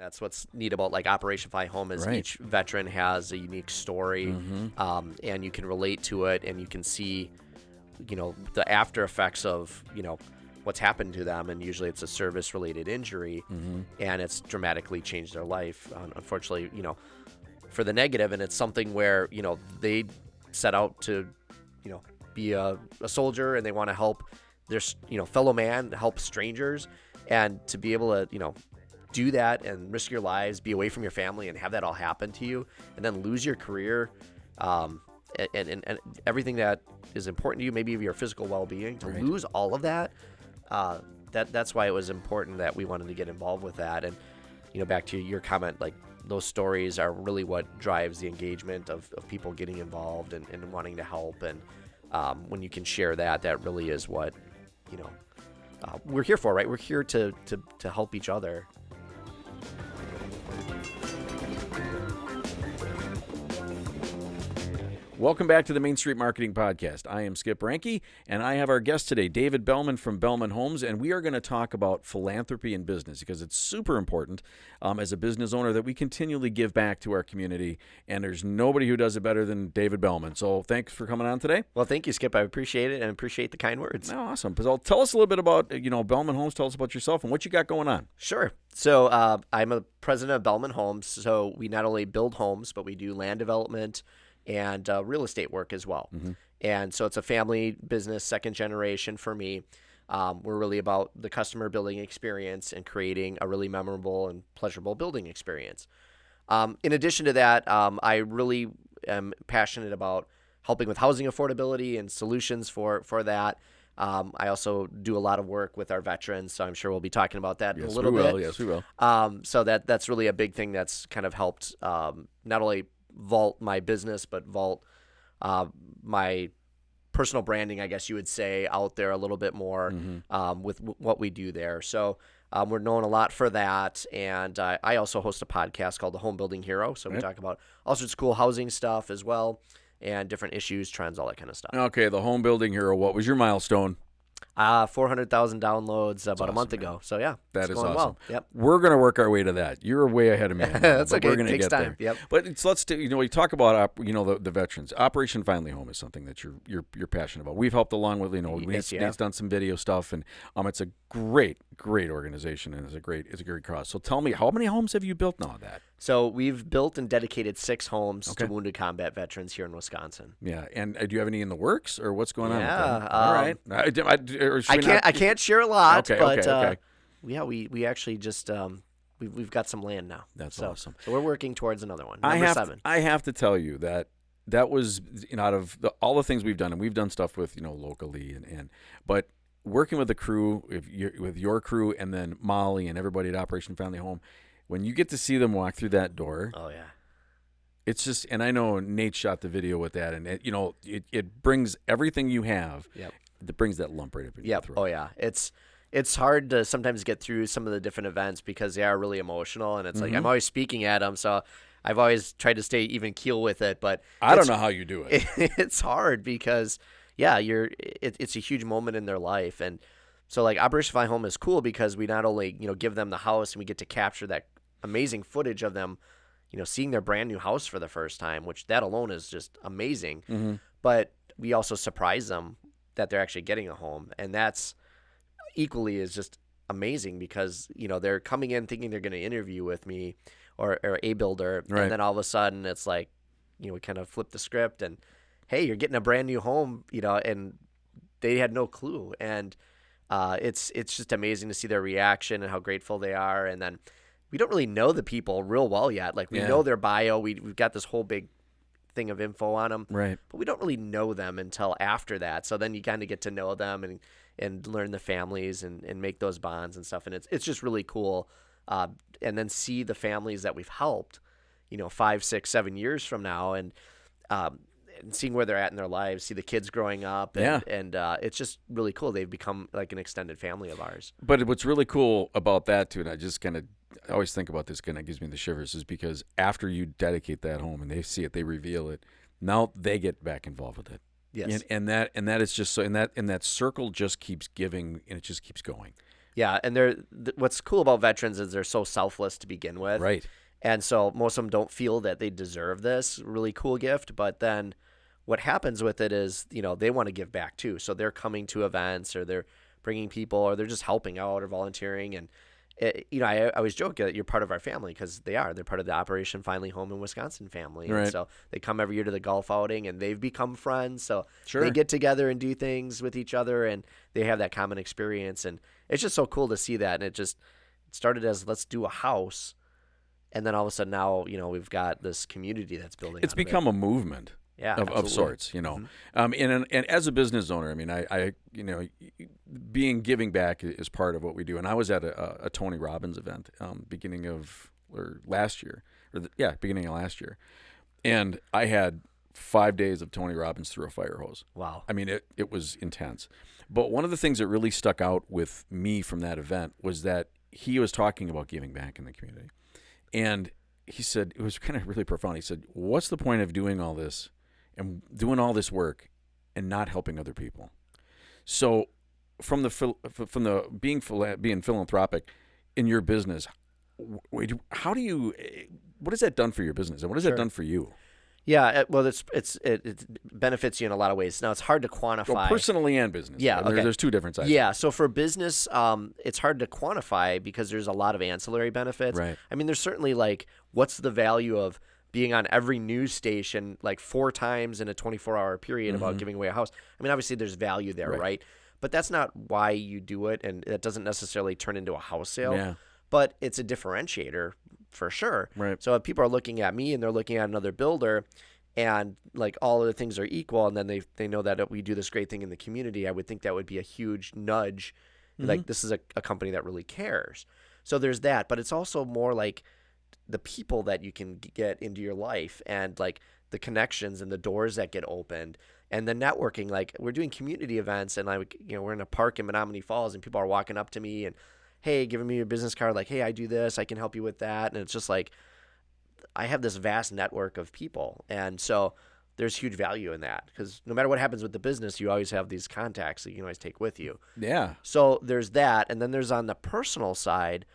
That's what's neat about like Operation Fly Home is each veteran has a unique story, and you can relate to it, and you can see, the after effects of, what's happened to them. And usually it's a service-related injury, and it's dramatically changed their life, unfortunately, for the negative. And it's something where, they set out to, be a soldier, and they want to help their, fellow man, help strangers, and to be able to, do that and risk your lives, be away from your family, and have that all happen to you, and then lose your career, and everything that is important to you, maybe your physical well-being, to lose all of that. That's why it was important that we wanted to get involved with that. And back to your comment, like those stories are really what drives the engagement of people getting involved and wanting to help. And when you can share that really is what we're here for, right? We're here to help each other. Welcome back to the Main Street Marketing Podcast. I am Skip Ranke, and I have our guest today, David Belman from Belman Homes, and we are going to talk about philanthropy in business because it's super important as a business owner that we continually give back to our community, and there's nobody who does it better than David Belman. So thanks for coming on today. Well, thank you, Skip. I appreciate it and appreciate the kind words. Oh, awesome. Tell us a little bit about, Belman Homes. Tell us about yourself and what you got going on. Sure. So I'm a president of Belman Homes. So we not only build homes, but we do land development and real estate work as well. And so it's a family business, second generation for me. We're really about the customer building experience and creating a really memorable and pleasurable building experience. In addition to that, I really am passionate about helping with housing affordability and solutions for that. I also do a lot of work with our veterans, so I'm sure we'll be talking about that in a little bit. Yes, we will. So that's really a big thing that's kind of helped not only vault my business, but vault my personal branding, I guess you would say, out there a little bit more with what we do there. So we're known a lot for that. And I also host a podcast called The Home Building Hero. So we talk about all sorts of cool housing stuff as well, and different issues, trends, all that kind of stuff. Okay, The Home Building Hero. What was your milestone? 400,000 downloads about a month ago. So yeah, that is awesome. Well. Yep. We're going to work our way to that. You're way ahead of me. That's okay. We're going to get there. Yep. But let's do. We talk about the veterans. Operation Finally Home is something that you're passionate about. We've helped along with Nate's done some video stuff, and it's a great organization, and it's a great cause. So tell me, how many homes have you built now? So we've built and dedicated 6 homes to wounded combat veterans here in Wisconsin. Yeah, and do you have any in the works, or what's going on? Yeah, all right. I can't share a lot, okay. Yeah, we actually just we've got some land now. That's awesome. So we're working towards another one. Number 7. I have to tell you that was out of all the things we've done, and we've done stuff with locally, but working with the crew, with your crew, and then Molly and everybody at Operation Finally Home, when you get to see them walk through that door. Oh yeah. It's just, and I know Nate shot the video with that, and it brings everything you have. Yep. It brings that lump right up in your throat. Oh yeah. It's hard to sometimes get through some of the different events because they are really emotional, and it's like I'm always speaking at them, so I've always tried to stay even keel with it. But I don't know how you do it. It's hard because it's a huge moment in their life, and so like Operation Fly Home is cool because we not only give them the house and we get to capture that amazing footage of them, seeing their brand new house for the first time, which that alone is just amazing. But we also surprise them that they're actually getting a home, and that's equally is just amazing because they're coming in thinking they're going to interview with me or a builder, and then all of a sudden it's like we kind of flip the script and hey, you're getting a brand new home, and they had no clue, and it's just amazing to see their reaction and how grateful they are. And then we don't really know the people real well yet. Like we know their bio, we've got this whole big thing of info on them, right? But we don't really know them until after that. So then you kind of get to know them and learn the families and make those bonds and stuff. And it's just really cool. And then see the families that we've helped, 5, 6, 7 years from now, and seeing where they're at in their lives, see the kids growing up, and it's just really cool. They've become like an extended family of ours. But what's really cool about that too, and I always think about this, kind of gives me the shivers, is because after you dedicate that home and they see it, they reveal it, now they get back involved with it. Yes. And that is just so, and that circle just keeps giving, and it just keeps going. Yeah, and what's cool about veterans is they're so selfless to begin with. Right. And so most of them don't feel that they deserve this really cool gift, but then what happens with it is, they want to give back too. So they're coming to events, or they're bringing people, or they're just helping out or volunteering. And, I always joke that you're part of our family, because they're part of the Operation Finally Home in Wisconsin family. Right. And so they come every year to the golf outing, and they've become friends. So Sure. they get together and do things with each other, and they have that common experience. And it's just so cool to see that. And it started as, let's do a house. And then all of a sudden now, we've got this community that's building. It's become a movement. Yeah, of sorts, Mm-hmm. And as a business owner, I mean, I giving back is part of what we do. And I was at a Tony Robbins event beginning of last year, and I had 5 days of Tony Robbins through a fire hose. Wow. I mean, it was intense. But one of the things that really stuck out with me from that event was that he was talking about giving back in the community, and he said, it was kind of really profound. He said, "What's the point of doing all this and doing all this work and not helping other people?" So from the being philanthropic in your business, what has that done for your business, and what has that done for you? Yeah, well, it benefits you in a lot of ways. Now, it's hard to quantify. Well, personally and business. Yeah, right? okay. There's two different sides. Yeah, so for business, it's hard to quantify because there's a lot of ancillary benefits. Right. I mean, there's certainly what's the value of being on every news station 4 times in a 24-hour period about giving away a house? I mean, obviously there's value there, right? But that's not why you do it, and that doesn't necessarily turn into a house sale. Yeah. But it's a differentiator for sure. Right. So if people are looking at me and they're looking at another builder, and all of the things are equal, and then they know that we do this great thing in the community, I would think that would be a huge nudge. This is a company that really cares. So there's that, but it's also more the people that you can get into your life, and the connections and the doors that get opened, and the networking. We're doing community events, and we're in a park in Menominee Falls, and people are walking up to me and, hey, giving me a business card, hey, I do this, I can help you with that. And it's just I have this vast network of people. And so there's huge value in that, because no matter what happens with the business, you always have these contacts that you can always take with you. Yeah. So there's that. And then there's on the personal side,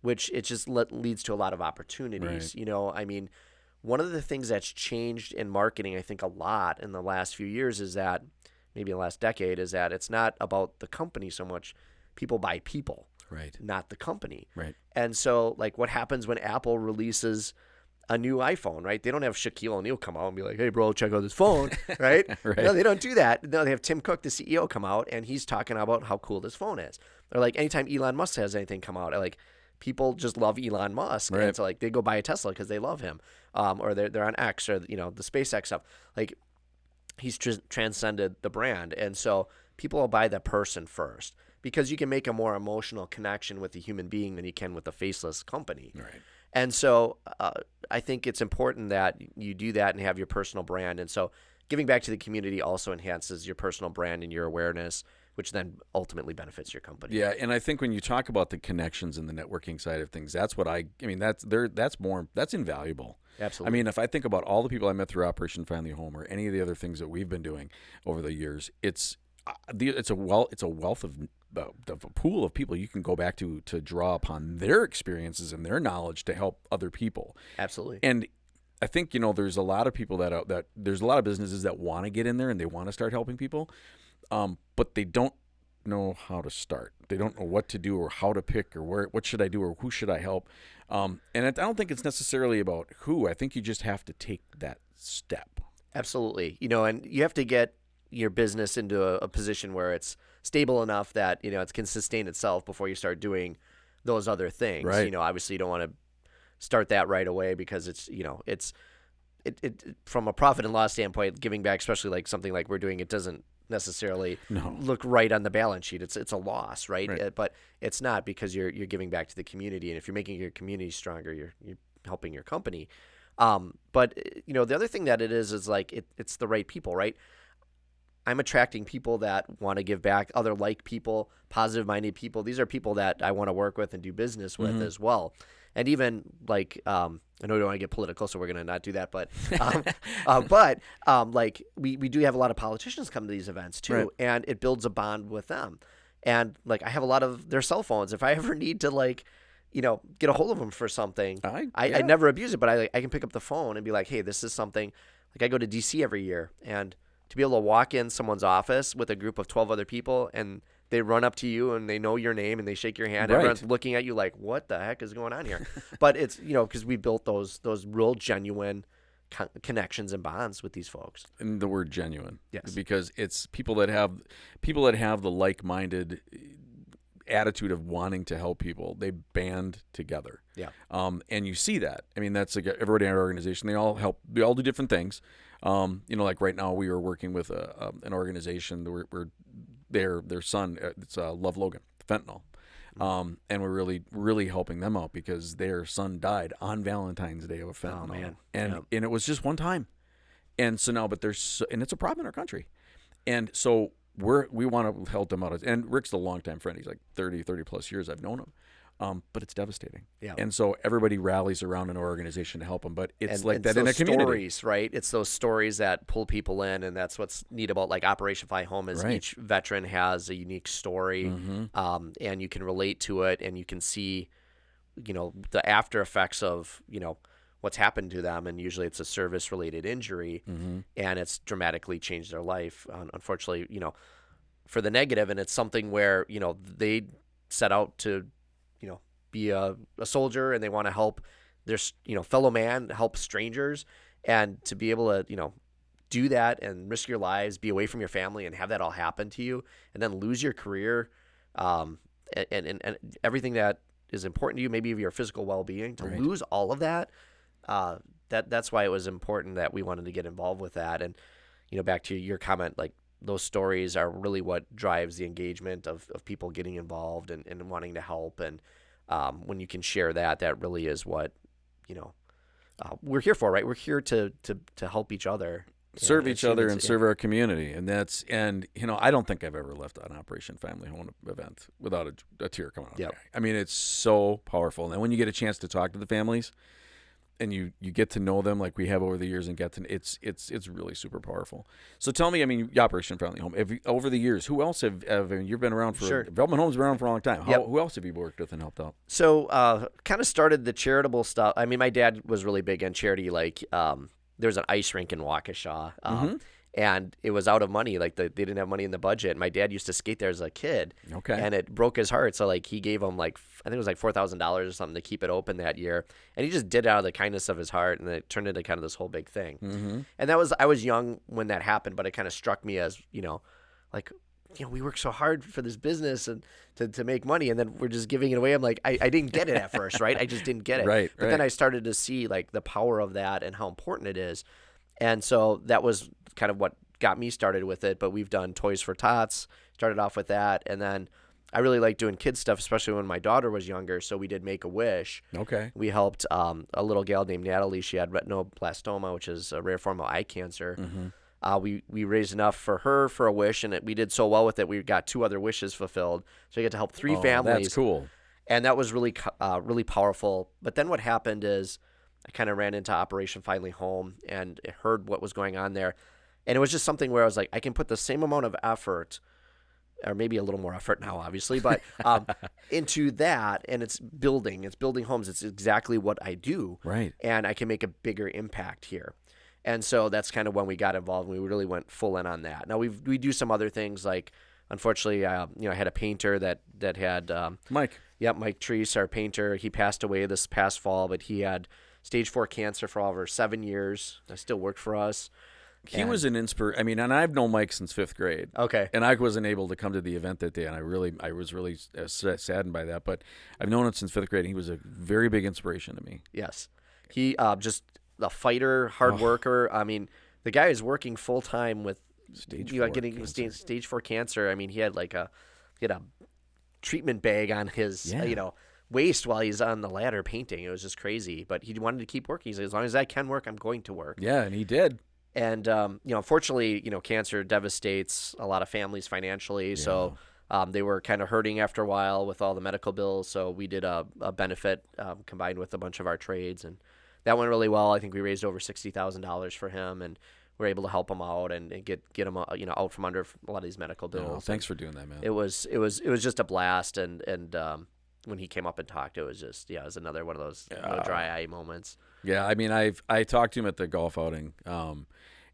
which it just leads to a lot of opportunities. Right. I mean, one of the things that's changed in marketing, I think, a lot in the last few years is that, maybe in the last decade, is that it's not about the company so much. People buy people. Right. Not the company. Right. And so what happens when Apple releases a new iPhone, right? They don't have Shaquille O'Neal come out and be like, "Hey, bro, check out this phone," right? Right. No, they don't do that. No, they have Tim Cook, the CEO, come out, and he's talking about how cool this phone is. Or anytime Elon Musk has anything come out, people just love Elon Musk, right. And so they go buy a Tesla because they love him, or they're on X, or the SpaceX stuff. He's transcended the brand, and so people will buy the person first, because you can make a more emotional connection with a human being than you can with a faceless company. Right. And so I think it's important that you do that and have your personal brand. And so giving back to the community also enhances your personal brand and your awareness, which then ultimately benefits your company. Yeah, and I think when you talk about the connections and the networking side of things, that's what that's invaluable. Absolutely. I mean, if I think about all the people I met through Operation Finally Home, or any of the other things that we've been doing over the years, it's a wealth of a pool of people you can go back to draw upon their experiences and their knowledge to help other people. Absolutely. And I think there's a lot of people that there's a lot of businesses that want to get in there and they want to start helping people, but they don't know how to start. They don't know what to do, or how to pick, or what should I do, or who should I help. And I don't think it's necessarily about who. I think you just have to take that step. Absolutely. And you have to get your business into a position where it's stable enough that it can sustain itself before you start doing those other things. Right. Obviously you don't want to start that right away, because it's from a profit and loss standpoint, giving back, especially something like we're doing, it doesn't necessarily look right on the balance sheet. It's a loss, right? But it's not, because you're giving back to the community, and if you're making your community stronger, you're helping your company. But the other thing that it is it's the right people, right? I'm attracting people that want to give back, other people, positive-minded people. These are people that I want to work with and do business with as well. And even I know we don't want to get political, so we're going to not do that. But we do have a lot of politicians come to these events too, right. And it builds a bond with them. And like I have a lot of their cell phones. If I ever need to like, get a hold of them for something, I never abuse it, but I can pick up the phone and be like, hey, this is something. Like I go to DC every year, and to be able to walk in someone's office with a group of 12 other people and they run up to you and they know your name and they shake your hand. Right. Everyone's looking at you like, what the heck is going on here? But it's, because we built those real genuine connections and bonds with these folks. And the word genuine. Yes. Because it's people that have the like-minded attitude of wanting to help people. They band together. Yeah. And you see that. I mean, that's like everybody in our organization. They all help. They all do different things. Like right now we are working with an organization where their son, it's Love Logan, fentanyl. And we're really helping them out because their son died on Valentine's Day of a fentanyl. Oh, man. And it was just one time. And so now, and it's a problem in our country. And so we want to help them out. And Rick's a longtime friend. He's like 30 plus years I've known him. But it's devastating. Yeah. And so everybody rallies around an organization to help them. But it's and like it's that in a community. Stories, right? It's those stories that pull people in, and that's what's neat about like Operation Fly Home is Right. each veteran has a unique story, and you can relate to it, and you can see, the after effects of what's happened to them, and usually it's a service-related injury, and it's dramatically changed their life. Unfortunately, for the negative, and it's something where they set out to be a soldier and they want to help their fellow man, help strangers, and to be able to do that and risk your lives, be away from your family, and have that all happen to you, and then lose your career, and everything that is important to you, maybe your physical well-being, to Right. lose all of that. That's why it was important that we wanted to get involved with that. And back to your comment, like those stories are really what drives the engagement of people getting involved and wanting to help. And when you can share that really is what we're here for, right? We're here to help each other, Serve each other and serve our community. And I don't think I've ever left an Operation Family Home event without a tear coming out. Yep. Of my eye. I mean, it's so powerful. And then when you get a chance to talk to the families and you get to know them like we have over the years and it's really super powerful. So tell me, I mean, Operation Family Home, over the years, who else have you've been around for? Sure. Belman Homes been around for a long time. Yep. Who else have you worked with and helped out? So kind of started the charitable stuff. I mean, my dad was really big on charity. Like there's an ice rink in Waukesha, and it was out of money. Like they didn't have money in the budget. My dad used to skate there as a kid. Okay. And it broke his heart. So like he gave him like, I think it was like $4,000 or something to keep it open that year. And he just did it out of the kindness of his heart. And it turned into kind of this whole big thing. Mm-hmm. And I was young when that happened, but it kind of struck me as, we work so hard for this business and to make money, and then we're just giving it away. I'm like, I didn't get it at first, right? I just didn't get it. Right. But then I started to see like the power of that and how important it is. And so that was kind of what got me started with it. But we've done Toys for Tots, started off with that. And then I really like doing kids stuff, especially when my daughter was younger. So we did Make-A-Wish. Okay. We helped a little gal named Natalie. She had retinoblastoma, which is a rare form of eye cancer. Mm-hmm. We raised enough for her for a wish, and we did so well with it. We got 2 other wishes fulfilled. So we got to help 3 families. That's cool. And that was really really powerful. But then what happened is I kind of ran into Operation Finally Home and heard what was going on there. And it was just something where I was like, I can put the same amount of effort, or maybe a little more effort now, obviously, but into that, and it's building homes. It's exactly what I do. Right. And I can make a bigger impact here. And so that's kind of when we got involved, and we really went full in on that. Now we do some other things, like unfortunately, I had a painter that had Mike. Yep, Mike Treese, our painter. He passed away this past fall, but he had stage 4 cancer for over 7 years. That still worked for us. He was an inspiration. I mean, and I've known Mike since 5th grade. Okay. And I wasn't able to come to the event that day, and I was really saddened by that. But I've known him since 5th grade, and he was a very big inspiration to me. Yes. He just a fighter, hard worker. I mean, the guy is working full time with stage 4 cancer. I mean, he had a treatment bag on his waist while he's on the ladder painting. It was just crazy, but he wanted to keep working. He said, as long as I can work, I'm going to work. Yeah, and he did. And unfortunately, cancer devastates a lot of families financially. Yeah. So they were kind of hurting after a while with all the medical bills. So we did a benefit combined with a bunch of our trades, and that went really well. I think we raised over $60,000 for him, and we're able to help him out and get him out from under a lot of these medical bills. Oh, thanks for doing that, man. It was just a blast, and when he came up and talked, it was just it was another one of those dry eye moments. Yeah, I mean, I talked to him at the golf outing,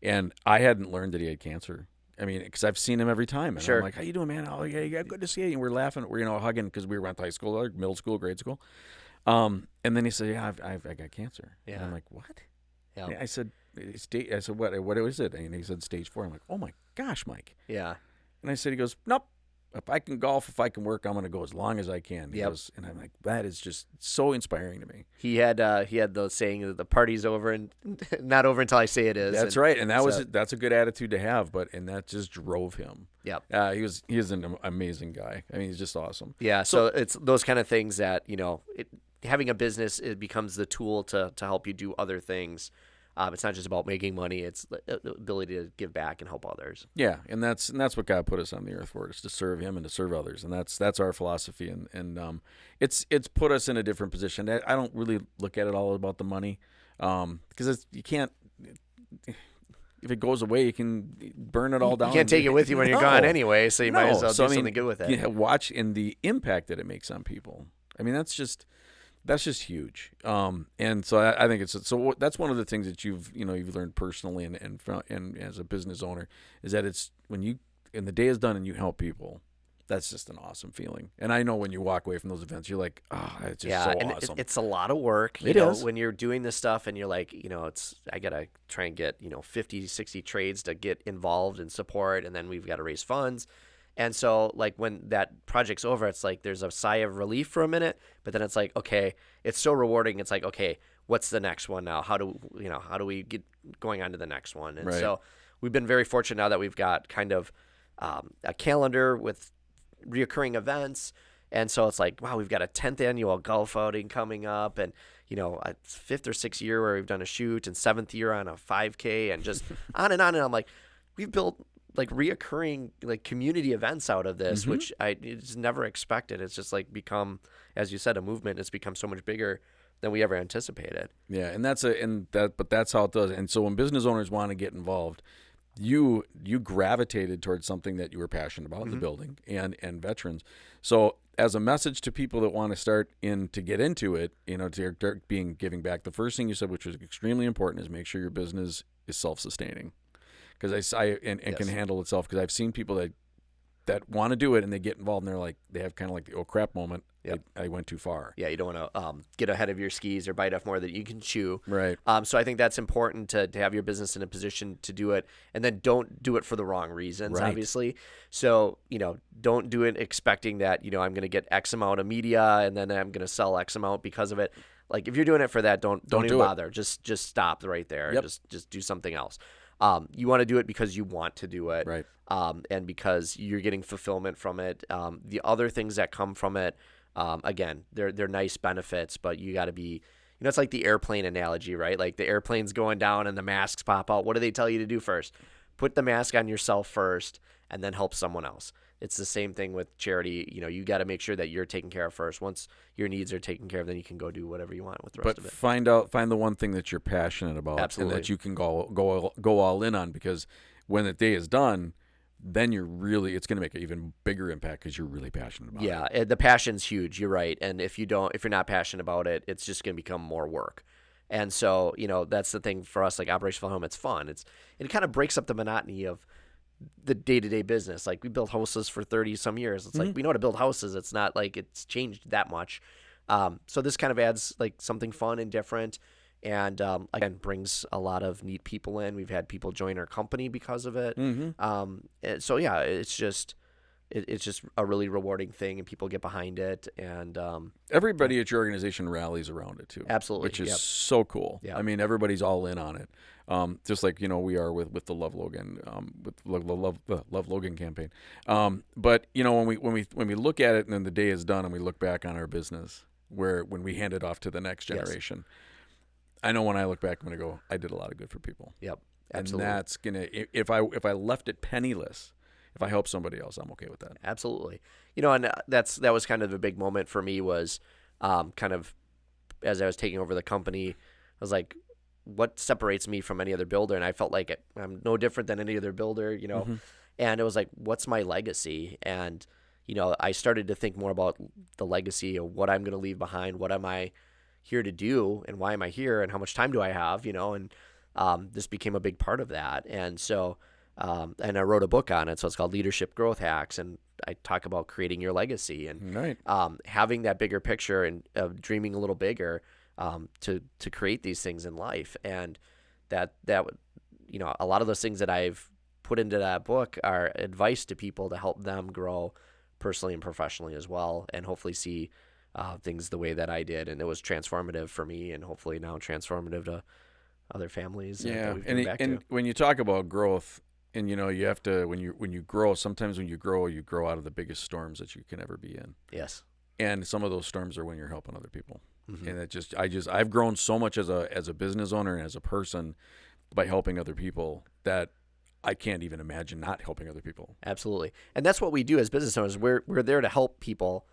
and I hadn't learned that he had cancer. I mean, because I've seen him every time, and I'm like, "How you doing, man? Oh, yeah, good to see you." And we're laughing, we're hugging because we went to high school, or middle school, grade school. And then he said, "Yeah, I got cancer." Yeah. And I'm like, "What?" Yeah. I said, "What is it?" And he said, "Stage 4." I'm like, "Oh my gosh, Mike." Yeah. And I said, he goes, "Nope. If I can golf, if I can work, I'm going to go as long as I can." He goes, and I'm like, that is just so inspiring to me. He had the saying that the party's over and not over until I say it is. That's right, and that's a good attitude to have. And that just drove him. Yep. He is an amazing guy. I mean, he's just awesome. Yeah. So it's those kind of things that having a business, it becomes the tool to help you do other things. It's not just about making money; it's the ability to give back and help others. Yeah, and that's what God put us on the earth for, is to serve Him and to serve others, and that's our philosophy. And it's put us in a different position. I don't really look at it all about the money, because you can't. If it goes away, you can burn it all down. You can't take it with you when you're gone anyway, so you might as well do something good with it. Yeah, watch in the impact that it makes on people. I mean, that's just huge. And so I think that's one of the things that you've learned personally and as a business owner, is that it's when the day is done and you help people, that's just an awesome feeling. And I know when you walk away from those events, you're like, oh, it's just so awesome. It's a lot of work. It is. When you're doing this stuff and you're like, I got to try and get, 50, 60 trades to get involved and support. And then we've got to raise funds. And so, like, when that project's over, it's like there's a sigh of relief for a minute, but then it's like, okay, it's so rewarding. It's like, okay, what's the next one now? How do we get going on to the next one? And so we've been very fortunate now that we've got kind of a calendar with reoccurring events. And so it's like, wow, we've got a 10th annual golf outing coming up, and a 5th or 6th year where we've done a shoot, and 7th year on a 5K, and just on and on. And I'm like, we've built like reoccurring like community events out of this, which I just never expected. It's just like become, as you said, a movement. It's become so much bigger than we ever anticipated. Yeah, and that's how it does. And so when business owners want to get involved, you gravitated towards something that you were passionate about, the building and veterans. So as a message to people that want to start to get into it, to start giving back, the first thing you said, which was extremely important, is make sure your business is self-sustaining. Because can handle itself. Because I've seen people that want to do it and they get involved and they're like, they have kind of like the oh crap moment. Yep. I went too far. Yeah, you don't want to get ahead of your skis or bite off more than you can chew. Right. So I think that's important to have your business in a position to do it, and then don't do it for the wrong reasons. Right. Obviously. So don't do it expecting that I'm going to get X amount of media and then I'm going to sell X amount because of it. Like if you're doing it for that, don't even bother. Just stop right there. Yep. Just do something else. You want to do it because you want to do it, right? And because you're getting fulfillment from it. The other things that come from it, again, they're nice benefits, but you got to be, it's like the airplane analogy, right? Like the airplane's going down and the masks pop out. What do they tell you to do first? Put the mask on yourself first, and then help someone else. It's the same thing with charity. You got to make sure that you're taken care of first. Once your needs are taken care of, then you can go do whatever you want with the rest of it. But find the one thing that you're passionate about. Absolutely. And that you can go all in on, because when the day is done, then it's going to make an even bigger impact because you're really passionate about it. Yeah, the passion's huge. You're right. And if you're not passionate about it, it's just going to become more work. And so, that's the thing for us, like Operation Home, it's fun. It kind of breaks up the monotony of the day-to-day business. Like we built houses for 30 some years. It's like we know how to build houses. It's not like it's changed that much. So this kind of adds like something fun and different, and again brings a lot of neat people in. We've had people join our company because of it. So yeah, it's just a really rewarding thing, and people get behind it, and everybody at your organization rallies around it too. Absolutely, which is so cool. Yep. I mean, everybody's all in on it. Just like we are with the Love Logan, with the Love Logan campaign. But when we look at it and then the day is done and we look back on our business, when we hand it off to the next generation, I know when I look back, I'm gonna go, I did a lot of good for people. Yep, absolutely. And that's gonna, if I left it penniless, if I help somebody else, I'm okay with that. Absolutely. And that was kind of a big moment for me, was kind of as I was taking over the company, I was like, what separates me from any other builder? And I felt like I'm no different than any other builder, and it was like, what's my legacy? And, I started to think more about the legacy of what I'm going to leave behind. What am I here to do, and why am I here, and how much time do I have, and this became a big part of that. And so, and I wrote a book on it. So it's called Leadership Growth Hacks. And I talk about creating your legacy and having that bigger picture and dreaming a little bigger to create these things in life. And that a lot of those things that I've put into that book are advice to people to help them grow personally and professionally as well, and hopefully see things the way that I did. And it was transformative for me, and hopefully now transformative to other families. Yeah, and when you talk about growth, and you have to, when you grow, sometimes when you grow out of the biggest storms that you can ever be in. Yes. And some of those storms are when you're helping other people. Mm-hmm. And I've grown so much as a business owner and as a person by helping other people that I can't even imagine not helping other people. Absolutely. And that's what we do as business owners. We're there to help people.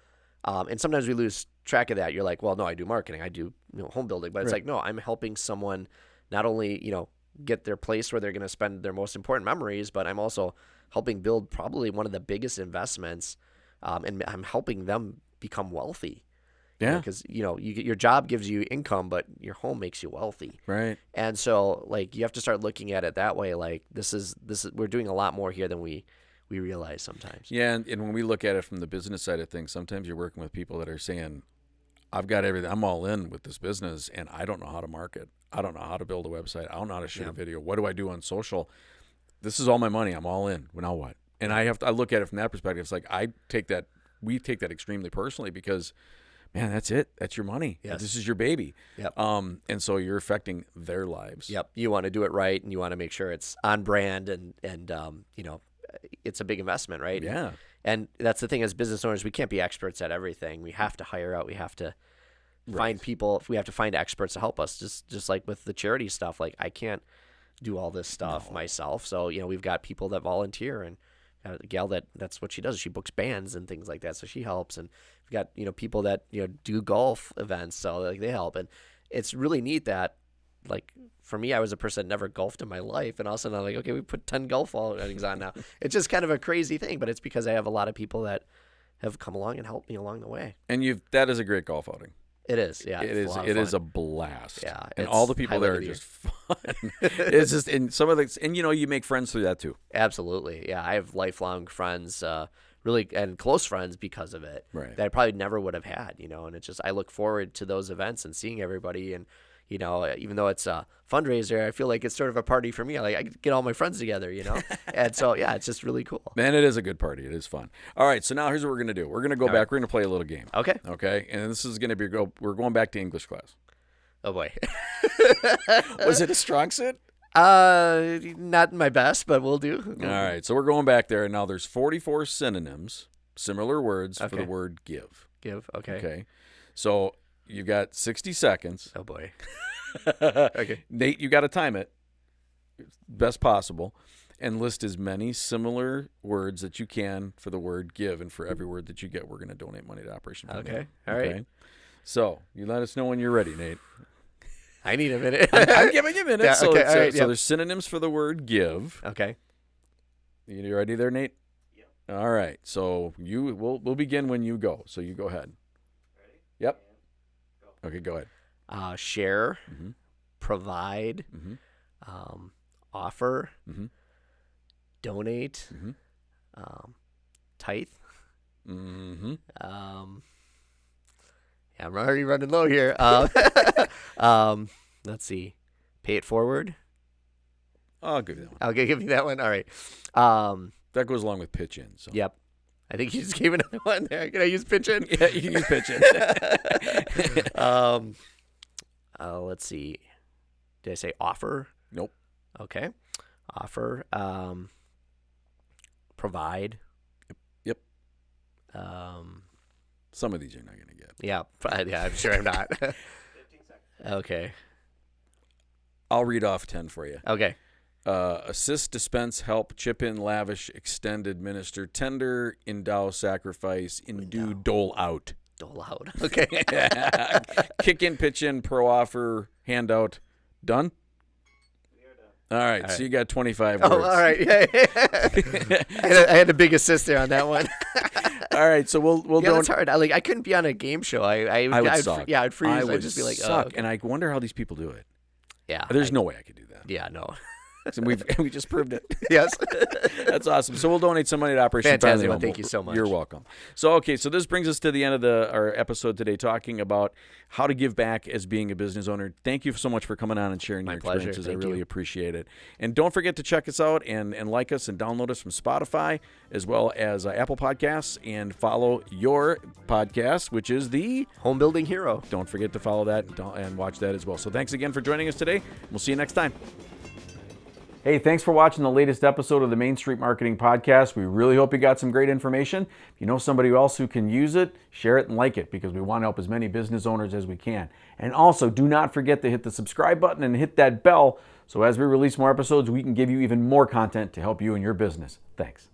And sometimes we lose track of that. You're like, well, no, I do marketing. I do home building. But it's like, no, I'm helping someone not only, get their place where they're going to spend their most important memories, but I'm also helping build probably one of the biggest investments. And I'm helping them become wealthy. Yeah. Because, your job gives you income, but your home makes you wealthy. Right. And so, you have to start looking at it that way. Like, this is we're doing a lot more here than we realize sometimes. Yeah. And when we look at it from the business side of things, sometimes you're working with people that are saying, I've got everything. I'm all in with this business, and I don't know how to market. I don't know how to build a website. I don't know how to shoot a video. What do I do on social? This is all my money. I'm all in. Well, now what? And I look at it from that perspective. It's like we take that extremely personally because, man, that's it. That's your money. Yes. This is your baby. Yep. And so you're affecting their lives. Yep. You want to do it right, and you want to make sure it's on brand, and it's a big investment, right? Yeah. And that's the thing, as business owners, we can't be experts at everything. We have to hire out. We have to find people. We have to find experts to help us. Just like with the charity stuff, like I can't do all this stuff myself. So, we've got people that volunteer, and a gal that's what she does. She books bands and things like that. So she helps. And we've got, people that, do golf events. So they help. And it's really neat that, for me, I was a person that never golfed in my life. And all of a sudden I'm like, okay, we put 10 golf outings on now. It's just kind of a crazy thing, but it's because I have a lot of people that have come along and helped me along the way. And that is a great golf outing. It is, yeah. It is a blast. Yeah. And all the people there are just fun. It's just, and some of the, and you make friends through that too. Absolutely. Yeah. I have lifelong friends, really, and close friends because of it. Right. That I probably never would have had, and it's just, I look forward to those events and seeing everybody. And, even though it's a fundraiser, I feel like it's sort of a party for me. I get all my friends together, and so, yeah, it's just really cool. Man, it is a good party. It is fun. All right. So now here's what we're going to do. We're going to go back. Right. We're going to play a little game. Okay. Okay. And this is going to be, we're going back to English class. Oh boy. Was it a strong suit? Not my best, but we'll do. All right. So we're going back there. And now there's 44 synonyms, similar words for the word give. Give. Okay. Okay. So you've got 60 seconds. Oh boy. Okay. Nate, you got to time it best possible and list as many similar words that you can for the word give. And for every word that you get, we're going to donate money to Operation Philanthropy. Okay. All right. So you let us know when you're ready, Nate. I need a minute. I'm giving you a minute. Yeah, so okay, all right, so there's synonyms for the word give. Okay. You ready there, Nate? Yep. All right. So we'll begin when you go. So you go ahead. Ready? Yep. Go. Okay, go ahead. Share, provide, offer, donate, tithe. Yeah, I'm already running low here. Let's see. Pay it forward. I'll give you that one. I'll give you that one. All right. That goes along with pitch in. So. Yep. I think you just gave another one there. Can I use pitch in? Yeah, you can use pitch in. Let's see. Did I say offer? Nope. Okay. Offer. Provide. Yep. Some of these you're not going to get. Yeah, I'm sure I'm not. 15 seconds. Okay. I'll read off 10 for you. Okay. Assist, dispense, help, chip in, lavish, extend, administer, tender, endow, sacrifice, endue, dole out. Dole out. Okay. Kick in, pitch in, pro offer, handout, Done? All right, so you got 25 Oh, words. all right. Yeah. I had a big assist there on that one. All right, so we'll yeah, that's hard. I couldn't be on a game show. I would suck. Yeah, I'd freeze. I would I'd just be like, suck. oh, okay. And I wonder how these people do it. Yeah. There's no way I could do that. Yeah, no. So we just proved it. Yes. That's awesome. So we'll donate some money to Operation Fantastic. Family Well, Home. thank you so much. You're welcome. So this brings us to the end of our episode today, talking about how to give back as being a business owner. Thank you so much for coming on and sharing your experiences. I really appreciate it. And don't forget to check us out and like us and download us from Spotify as well as Apple Podcasts, and follow your podcast, which is the Home Building Hero. Don't forget to follow that and watch that as well. So thanks again for joining us today. We'll see you next time. Hey, thanks for watching the latest episode of the Main Street Marketing Podcast. We really hope you got some great information. If you know somebody else who can use it, share it and like it, because we want to help as many business owners as we can. And also, do not forget to hit the subscribe button and hit that bell, so as we release more episodes, we can give you even more content to help you in your business. Thanks.